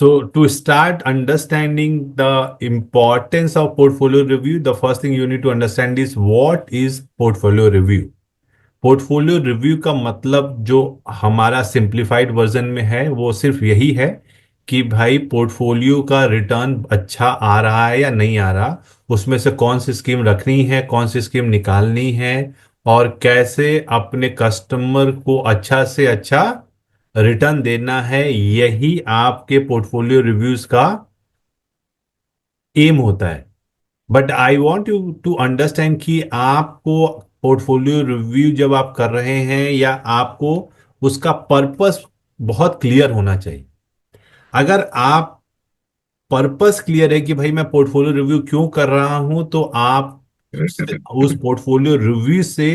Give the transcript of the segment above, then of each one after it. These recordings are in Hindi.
So to start understanding the importance of portfolio review, the first thing you need to understand is what is portfolio review. Portfolio review का मतलब जो हमारा सिंप्लीफाइड वर्जन में है वो सिर्फ यही है कि भाई पोर्टफोलियो का रिटर्न अच्छा आ रहा है या नहीं आ रहा, उसमें से कौन सी स्कीम रखनी है, कौन सी स्कीम निकालनी है, और कैसे अपने कस्टमर को अच्छा से अच्छा रिटर्न देना है। यही आपके पोर्टफोलियो रिव्यूज का एम होता है। But I want you to understand कि आपको पोर्टफोलियो रिव्यू जब आप कर रहे हैं या आपको उसका पर्पस बहुत क्लियर होना चाहिए। अगर आप पर्पस क्लियर है कि भाई मैं पोर्टफोलियो रिव्यू क्यों कर रहा हूं, तो आप उस पोर्टफोलियो रिव्यू से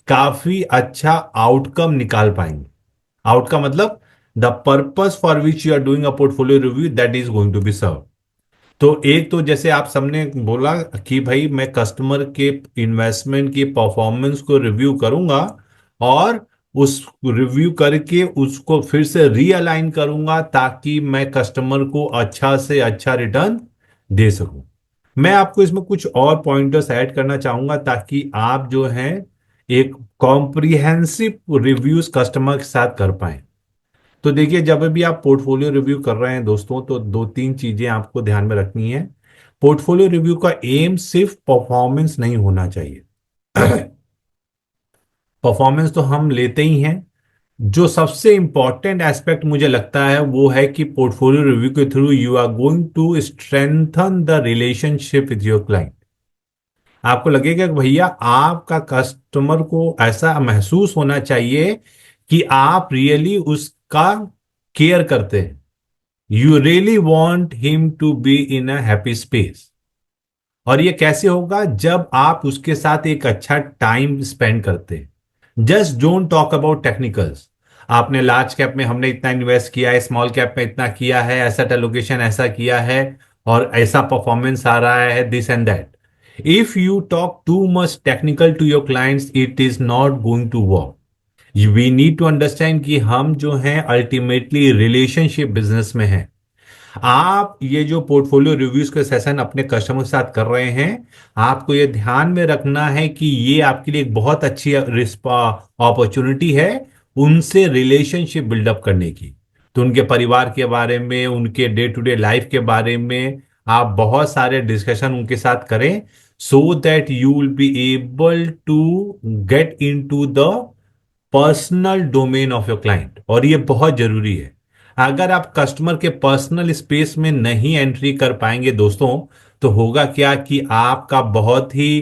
काफी अच्छा आउटकम निकाल पाएंगे। आउटकम मतलब the purpose for which you are doing a portfolio review, that is going to be serve. तो एक तो जैसे आप सबने बोला कि भाई मैं कस्टमर के इन्वेस्टमेंट की परफॉर्मेंस को रिव्यू करूंगा और उस रिव्यू करके उसको फिर से रीअलाइन करूंगा ताकि मैं कस्टमर को अच्छा से अच्छा रिटर्न दे सकूं। मैं आपको इसमें कुछ और पॉइंटर्स ऐड करना चाहूंगा ताकि आप जो हैं एक कॉम्प्रिहेंसिव रिव्यूज कस्टमर के साथ कर पाए। तो देखिए, जब भी आप पोर्टफोलियो रिव्यू कर रहे हैं दोस्तों, तो दो तीन चीजें आपको ध्यान में रखनी है। पोर्टफोलियो रिव्यू का एम सिर्फ परफॉर्मेंस नहीं होना चाहिए। परफॉर्मेंस तो हम लेते ही हैं। जो सबसे इंपॉर्टेंट एस्पेक्ट मुझे लगता है वो है कि पोर्टफोलियो रिव्यू के through you are going to strengthen the relationship with your client. आपको लगेगा कि भैया आपका कस्टमर को ऐसा महसूस होना चाहिए कि आप रियली उसका केयर करते हैं। You really want him to be in a happy space. और ये कैसे होगा? जब आप उसके साथ एक अच्छा टाइम स्पेंड करते हैं। Just don't talk about technicals. आपने लार्ज कैप में हमने इतना इन्वेस्ट किया है, स्मॉल कैप में इतना किया है, एसेट एलोकेशन ऐसा किया है और ऐसा परफॉर्मेंस आ रहा है, this and that. If you talk too much technical to your clients, it is not going to work. We need to understand कि हम जो हैं अल्टीमेटली रिलेशनशिप बिजनेस में हैं। आप ये जो पोर्टफोलियो रिव्यूज के सेशन अपने कस्टमर के साथ कर रहे हैं, आपको ये ध्यान में रखना है कि ये आपके लिए एक बहुत अच्छी अपॉर्चुनिटी है उनसे रिलेशनशिप बिल्डअप करने की। तो उनके परिवार के बारे में, उनके डे टू डे लाइफ के बारे में आप बहुत सारे डिस्कशन उनके साथ करें, so that you will be able to get into the personal domain of your client. और ये बहुत जरूरी है। अगर आप कस्टमर के पर्सनल स्पेस में नहीं एंट्री कर पाएंगे दोस्तों, तो होगा क्या कि आपका बहुत ही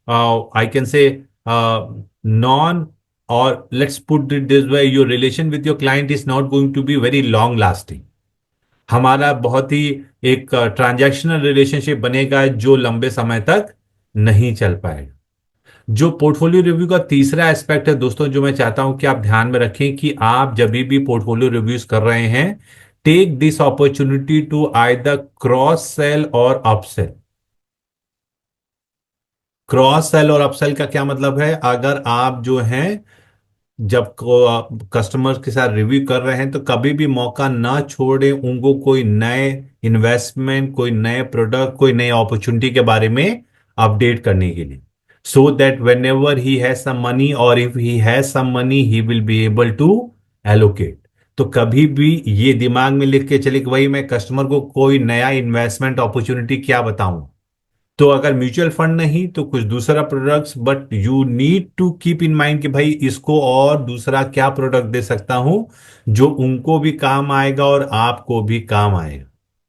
आई कैन से नॉन, और let's put it this way, your relation with your client is not going to be very long lasting. हमारा बहुत ही एक ट्रांजैक्शनल रिलेशनशिप बनेगा जो लंबे समय तक नहीं चल पाएगा। जो पोर्टफोलियो रिव्यू का तीसरा एस्पेक्ट है दोस्तों, जो मैं चाहता हूं कि आप ध्यान में रखें कि आप जब भी पोर्टफोलियो रिव्यूज कर रहे हैं, take this opportunity to either cross sell और अपसेल। क्रॉस सेल और अपसेल का क्या मतलब है? अगर आप जो हैं जब कस्टमर के साथ रिव्यू कर रहे हैं, तो कभी भी मौका ना छोड़े उनको कोई नए इन्वेस्टमेंट, कोई नए प्रोडक्ट, कोई नई अपॉर्चुनिटी के बारे में अपडेट करने के लिए, so that whenever he has some money और if he has some money he will be able to allocate. तो कभी भी ये दिमाग में लिख के चले कि भाई मैं कस्टमर को कोई नया इन्वेस्टमेंट अपॉर्चुनिटी क्या बताऊं। तो अगर म्यूचुअल फंड नहीं तो कुछ दूसरा products, but you need to keep in mind कि भाई इसको और दूसरा क्या प्रोडक्ट दे सकता हूं जो उनको भी काम आएगा और आपको भी काम आएगा।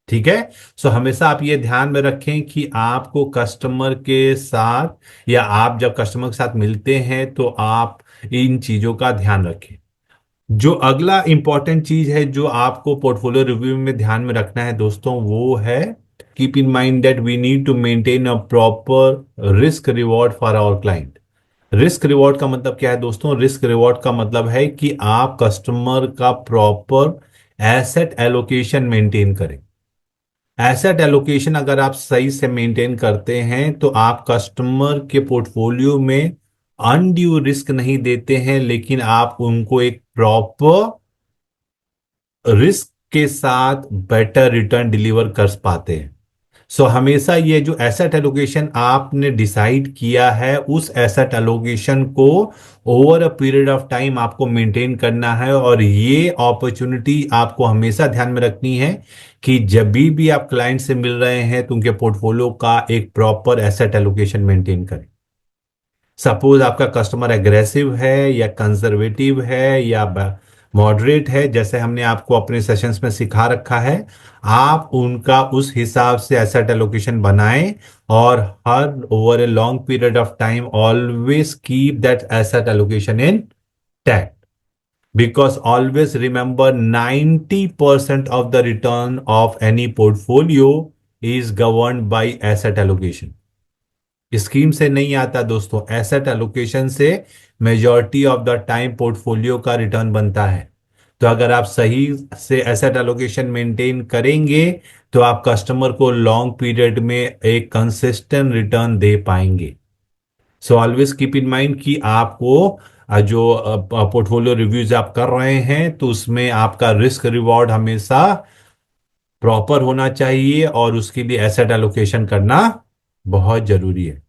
ठीक है? सो हमेशा आप ये ध्यान में रखें कि आपको कस्टमर के साथ, या आप जब कस्टमर के साथ मिलते हैं तो आप इन चीजों का ध्यान रखें। जो अगला इंपॉर्टेंट चीज है जो आपको पोर्टफोलियो रिव्यू में ध्यान में रखना है दोस्तों, वो है keep in mind that we need to maintain a proper risk reward for our client. Risk reward का मतलब क्या है दोस्तों? रिस्क रिवॉर्ड का मतलब है कि आप कस्टमर का प्रॉपर एसेट एलोकेशन मेंटेन करें। एसेट एलोकेशन अगर आप सही से मेंटेन करते हैं तो आप कस्टमर के पोर्टफोलियो में अनड्यू रिस्क नहीं देते हैं, लेकिन आप उनको एक प्रॉपर रिस्क के साथ बेटर रिटर्न डिलीवर कर पाते हैं। सो हमेशा ये जो एसेट एलोकेशन आपने डिसाइड किया है, उस एसेट एलोकेशन को over a period of time आपको मेंटेन करना है। और ये अपॉर्चुनिटी आपको हमेशा ध्यान में रखनी है कि जब भी आप क्लाइंट से मिल रहे हैं तो उनके पोर्टफोलियो का एक प्रॉपर एसेट एलोकेशन मेंटेन करें। सपोज आपका कस्टमर एग्रेसिव है या कंजर्वेटिव है या मॉडरेट है, जैसे हमने आपको अपने सेशंस में सिखा रखा है, आप उनका उस हिसाब से एसेट एलोकेशन बनाएं। और हर over a long period of time always keep that asset allocation intact, because always remember 90% of the return of any portfolio is governed by asset allocation। Scheme से नहीं आता दोस्तों, एसेट एलोकेशन से majority of the time portfolio का रिटर्न बनता है। तो अगर आप सही से एसेट एलोकेशन मेंटेन करेंगे तो आप कस्टमर को लॉन्ग पीरियड में एक कंसिस्टेंट रिटर्न दे पाएंगे। So always keep in mind कि आपको जो पोर्टफोलियो रिव्यूज आप कर रहे हैं तो उसमें आपका रिस्क रिवॉर्ड हमेशा प्रॉपर होना चाहिए और उसके लिए एसेट एलोकेशन करना बहुत जरूरी है।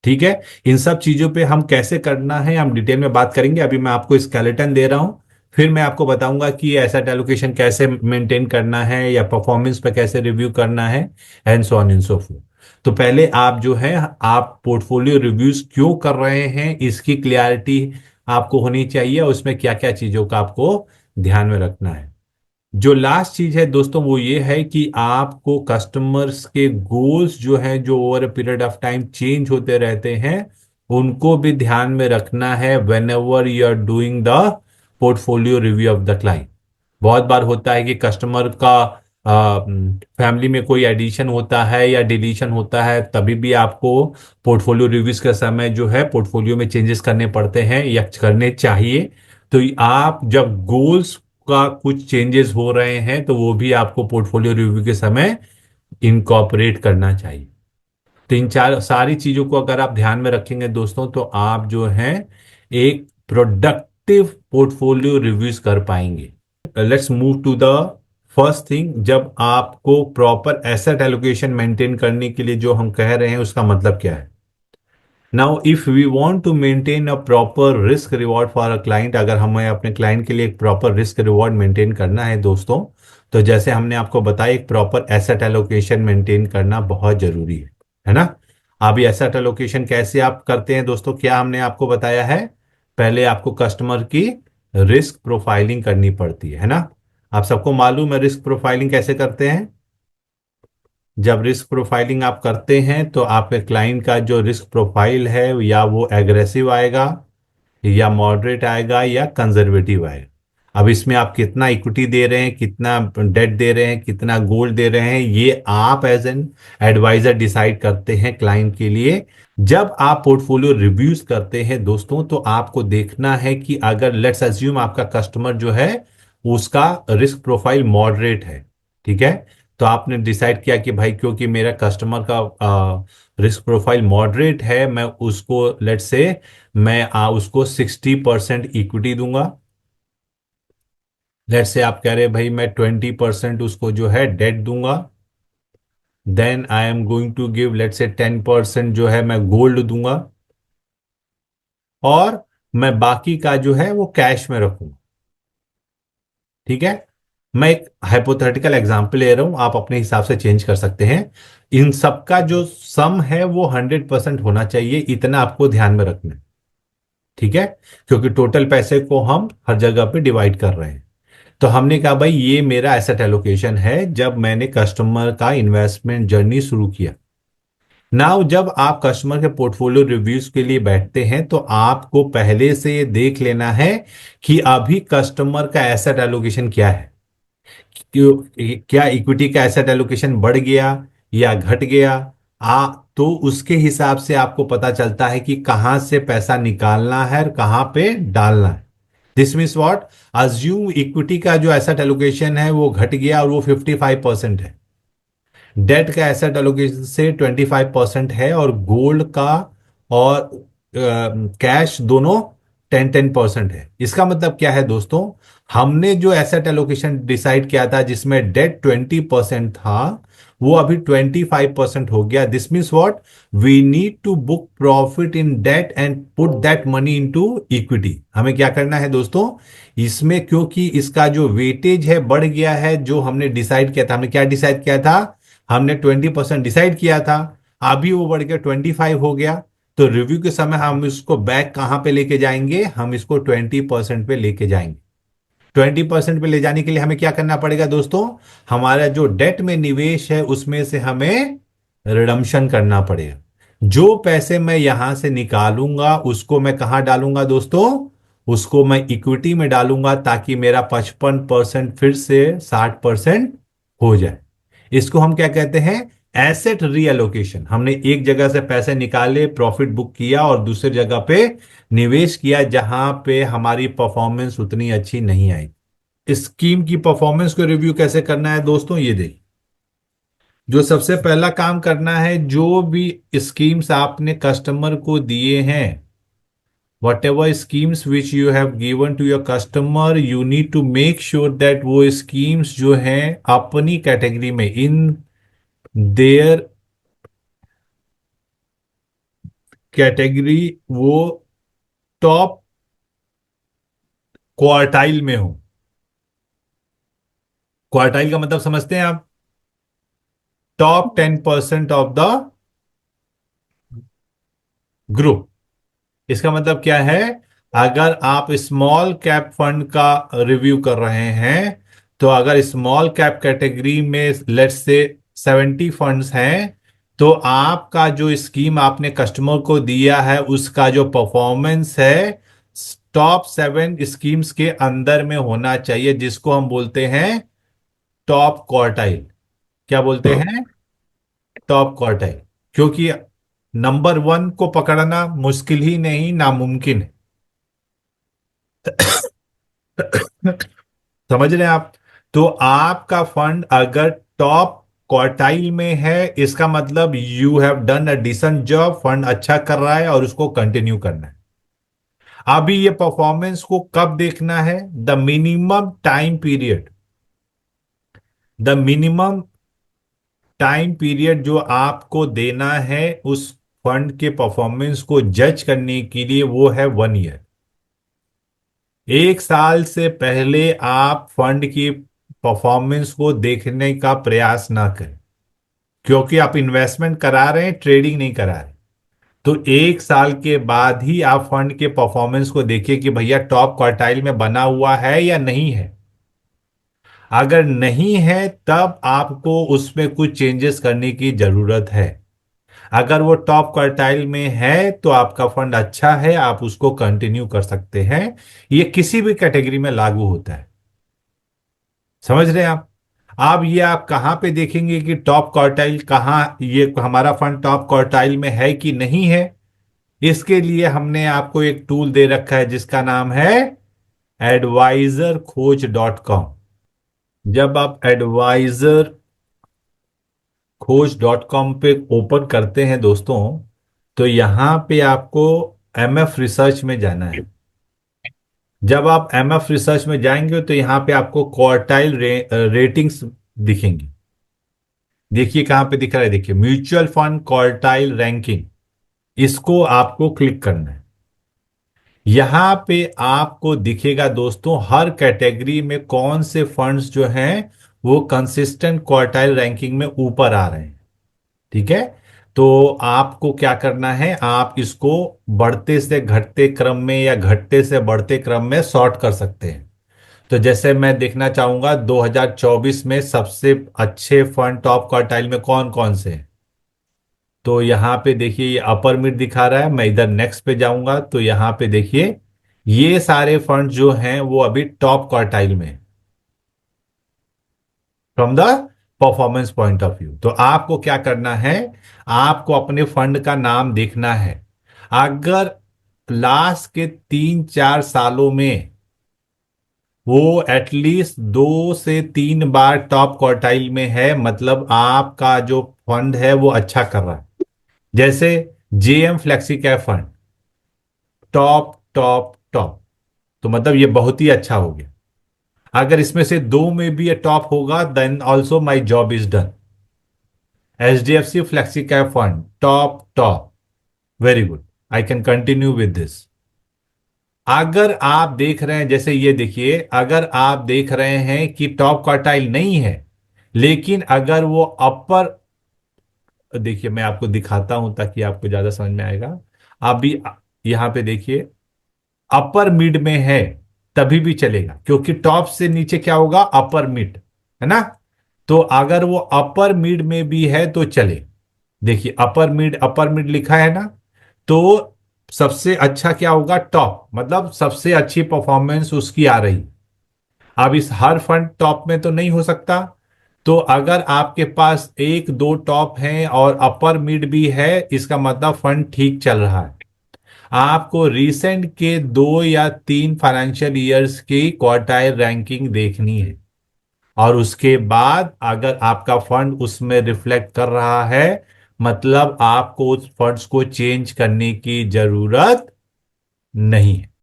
ठीक है, इन सब चीजों पे हम कैसे करना है हम डिटेल में बात करेंगे। अभी मैं आपको स्केलेटन दे रहा हूं, फिर मैं आपको बताऊंगा कि एसेट एलोकेशन कैसे मेंटेन करना है या परफॉर्मेंस पे कैसे रिव्यू करना है, and so on and so fourth. तो पहले आप जो है आप पोर्टफोलियो रिव्यूज क्यों कर रहे हैं इसकी क्लियरिटी आपको होनी चाहिए, और उसमें क्या क्या चीजों का आपको ध्यान में रखना है। जो लास्ट चीज है दोस्तों वो ये है कि आपको कस्टमर्स के गोल्स जो है जो over period of time change होते रहते हैं, उनको भी ध्यान में रखना है whenever you are doing the portfolio review of the client. बहुत बार होता है कि कस्टमर का फैमिली में कोई एडिशन होता है या डिलीशन होता है, तभी भी आपको पोर्टफोलियो रिव्यूज के समय जो है पोर्टफोलियो में चेंजेस करने पड़ते हैं या करने चाहिए। तो आप जब गोल्स का कुछ चेंजेस हो रहे हैं तो वो भी आपको पोर्टफोलियो रिव्यू के समय इनकॉर्पोरेट करना चाहिए। तो इन चार सारी चीजों को अगर आप ध्यान में रखेंगे दोस्तों तो आप जो है एक प्रोडक्टिव पोर्टफोलियो रिव्यूज कर पाएंगे। Let's move to the first thing. जब आपको प्रॉपर एसेट एलोकेशन मेंटेन करने के लिए जो हम कह रहे हैं उसका मतलब क्या है। Now if we want to maintain a proper risk reward for a client, अगर हमें अपने क्लाइंट के लिए एक प्रॉपर रिस्क रिवॉर्ड मेंटेन करना है दोस्तों, तो जैसे हमने आपको बताया एक प्रॉपर एसेट एलोकेशन मेंटेन करना बहुत जरूरी है ना। अब ये एसेट एलोकेशन कैसे आप करते हैं दोस्तों, क्या हमने आपको बताया है, पहले आपको कस्टमर की रिस्क प्रोफाइलिंग करनी पड़ती है ना। आप सबको मालूम है रिस्क प्रोफाइलिंग कैसे करते हैं। जब रिस्क प्रोफाइलिंग आप करते हैं तो आपके क्लाइंट का जो रिस्क प्रोफाइल है या वो एग्रेसिव आएगा या मॉडरेट आएगा या कंजर्वेटिव आएगा। अब इसमें आप कितना इक्विटी दे रहे हैं, कितना डेट दे रहे हैं, कितना गोल्ड दे रहे हैं, ये आप एज एन एडवाइजर डिसाइड करते हैं क्लाइंट के लिए। जब आप पोर्टफोलियो रिव्यूज करते हैं दोस्तों तो आपको देखना है कि अगर लेट्स अज्यूम आपका कस्टमर जो है उसका रिस्क प्रोफाइल मॉडरेट है, ठीक है, तो आपने डिसाइड किया कि भाई क्योंकि मेरा कस्टमर का रिस्क प्रोफाइल मॉडरेट है, मैं उसको लेट्स से मैं उसको 60% इक्विटी दूंगा। लेट्स से आप कह रहे हैं भाई मैं 20% उसको जो है डेट दूंगा। Then I am going to give let's say 10% जो है मैं गोल्ड दूंगा, और मैं बाकी का जो है वो कैश में रखूंगा। ठीक है, मैं एक हाइपोथेटिकल एग्जांपल ले रहा हूं, आप अपने हिसाब से चेंज कर सकते हैं। इन सबका जो सम है वो 100% होना चाहिए, इतना आपको ध्यान में रखना है। ठीक है, क्योंकि टोटल पैसे को हम हर जगह पे डिवाइड कर रहे हैं। तो हमने कहा भाई ये मेरा एसेट एलोकेशन है जब मैंने कस्टमर का इन्वेस्टमेंट जर्नी शुरू किया। नाउ जब आप कस्टमर के पोर्टफोलियो रिव्यूज के लिए बैठते हैं तो आपको पहले से ये देख लेना है कि अभी कस्टमर का एसेट एलोकेशन क्या है। क्या इक्विटी का एसेट एलोकेशन बढ़ गया या घट गया। तो उसके हिसाब से आपको पता चलता है कि कहां से पैसा निकालना है और कहां पे डालना है। This means what, assume equity का जो एसेट एलोकेशन है वो घट गया और वो 55% है, डेट का एसेट एलोकेशन से 25% है, और गोल्ड का और कैश दोनों 10-10% है। इसका मतलब क्या है दोस्तों, हमने जो एसेट एलोकेशन डिसाइड किया था जिसमें डेट 20% था, वो अभी 25% हो गया। This means what, we need to book profit in debt and put that money into equity. हमें क्या करना है दोस्तों, इसमें क्योंकि इसका जो वेटेज है बढ़ गया है, जो हमने डिसाइड किया था, हमने क्या डिसाइड किया था, हमने 20% डिसाइड किया था, अभी वो बढ़ के 25 हो गया। तो रिव्यू के समय हम इसको बैक कहां पे लेके जाएंगे, हम इसको 20% पे लेके जाएंगे। 20% पे ले जाने के लिए हमें क्या करना पड़ेगा दोस्तों, हमारा जो डेट में निवेश है उसमें से हमें रिडम्पशन करना पड़ेगा। जो पैसे मैं यहां से निकालूंगा उसको मैं कहां डालूंगा दोस्तों, उसको मैं इक्विटी में डालूंगा, ताकि मेरा 55% फिर से 60% हो जाए। इसको हम क्या कहते हैं, एसेट रीएलोकेशन। हमने एक जगह से पैसे निकाले, प्रॉफिट बुक किया और दूसरी जगह पे निवेश किया जहां पे हमारी परफॉर्मेंस उतनी अच्छी नहीं आई। स्कीम की परफॉर्मेंस को रिव्यू कैसे करना है दोस्तों, ये देखिए। जो सबसे पहला काम करना है, जो भी स्कीम्स आपने कस्टमर को दिए हैं, whatever schemes which you have given to your customer, you need to make sure that वो स्कीम्स जो हैं अपनी कैटेगरी में, इन देयर कैटेगरी, वो टॉप क्वार्टाइल में हो। क्वार्टाइल का मतलब समझते हैं आप, टॉप 10% ऑफ द ग्रुप। इसका मतलब क्या है, अगर आप स्मॉल कैप फंड का रिव्यू कर रहे हैं, तो अगर स्मॉल कैप कैटेगरी में लेट्स से 70 फंड्स हैं, तो आपका जो स्कीम आपने कस्टमर को दिया है उसका जो परफॉर्मेंस है टॉप 7 स्कीम्स के अंदर में होना चाहिए, जिसको हम बोलते हैं टॉप क्वार्टाइल। क्या बोलते हैं, टॉप क्वार्टाइल। क्योंकि नंबर 1 को पकड़ना मुश्किल ही नहीं, नामुमकिन है। समझ रहे हैं आप। तो आपका फंड अगर टॉप क्वार्टाइल में है, इसका मतलब you have done a decent job, fund अच्छा कर रहा है और उसको कंटिन्यू करना है। अभी ये परफॉर्मेंस को कब देखना है, the minimum time period, the minimum time period जो आपको देना है उस फंड के परफॉर्मेंस को जज करने के लिए, वो है 1 ईयर। 1 साल से पहले आप फंड की परफॉर्मेंस को देखने का प्रयास ना करें, क्योंकि आप इन्वेस्टमेंट करा रहे हैं, ट्रेडिंग नहीं करा रहे। तो 1 साल के बाद ही आप फंड के परफॉर्मेंस को देखिए कि भैया टॉप क्वार्टाइल में बना हुआ है या नहीं है। अगर नहीं है तब आपको उसमें कुछ चेंजेस करने की जरूरत है। अगर वो टॉप क्वार्टाइल में है तो आपका फंड अच्छा है, आप उसको कंटिन्यू कर सकते हैं। ये किसी भी कैटेगरी में लागू होता है। समझ रहे हैं आप। अब ये आप कहां पे देखेंगे कि टॉप क्वार्टाइल कहाँ, ये हमारा फंड टॉप क्वार्टाइल में है कि नहीं है। इसके लिए हमने आपको एक टूल दे रखा है जिसका नाम है advisorkhoj.com। जब आप advisorkhoj.com पे ओपन करते हैं दोस्तों, तो यहां पे आपको एमएफ रिसर्च में जाना है। जब आप एमएफ रिसर्च में जाएंगे तो यहां पे आपको क्वार्टाइल रेटिंग्स दिखेंगी। देखिए कहां पे दिख रहा है, देखिए म्यूचुअल फंड क्वार्टाइल रैंकिंग, इसको आपको क्लिक करना है। यहां पे आपको दिखेगा दोस्तों हर कैटेगरी में कौन से फंड्स जो हैं वो कंसिस्टेंट क्वार्टाइल रैंकिंग में ऊपर आ रहे हैं। ठीक है। तो आपको क्या करना है, आप इसको बढ़ते से घटते क्रम में या घटते से बढ़ते क्रम में सॉर्ट कर सकते हैं। तो जैसे मैं देखना चाहूंगा 2024 में सबसे अच्छे फंड टॉप क्वार्टाइल में कौन कौन से हैं। तो यहाँ पे देखिए ये अपर मिड दिखा रहा है, मैं इधर नेक्स्ट पे जाऊंगा तो यहाँ पे देखिए ये सारे फंड जो हैं वो अभी टॉप क्वार्टाइल में, from the performance point of view. तो आपको क्या करना है, आपको अपने फंड का नाम देखना है। अगर लास्ट के 3-4 सालों में वो एटलीस्ट 2 से 3 बार टॉप क्वार्टाइल में है, मतलब आपका जो फंड है वो अच्छा कर रहा है। जैसे JM flexi cap fund, top top top, तो मतलब ये बहुत ही अच्छा हो गया। अगर इसमें से दो में भी ये टॉप होगा then also my job is done. HDFC flexi cap fund top top, very good, I can continue with this. अगर आप देख रहे हैं, जैसे ये देखिए, अगर आप देख रहे हैं कि टॉप क्वार्टाइल नहीं है, लेकिन अगर वो अपर, देखिए मैं आपको दिखाता हूं ताकि आपको ज्यादा समझ में आएगा। आप भी यहां पे देखिए, अपर मिड में है तभी भी चलेगा, क्योंकि टॉप से नीचे क्या होगा, अपर मिड, है ना। तो अगर वो अपर मिड में भी है तो चले। देखिए अपर मिड लिखा है ना, तो सबसे अच्छा क्या होगा, टॉप, मतलब सबसे अच्छी परफॉर्मेंस उसकी आ रही। अब इस हर फंड टॉप में तो नहीं हो सकता, तो अगर आपके पास एक दो टॉप हैं और अपर मिड भी है, इसका मतलब फंड ठीक चल रहा है। आपको रीसेंट के 2 या 3 फाइनेंशियल ईयर्स की क्वार्टाइल रैंकिंग देखनी है, और उसके बाद अगर आपका फंड उसमें रिफ्लेक्ट कर रहा है, मतलब आपको उस फंड्स को चेंज करने की जरूरत नहीं है।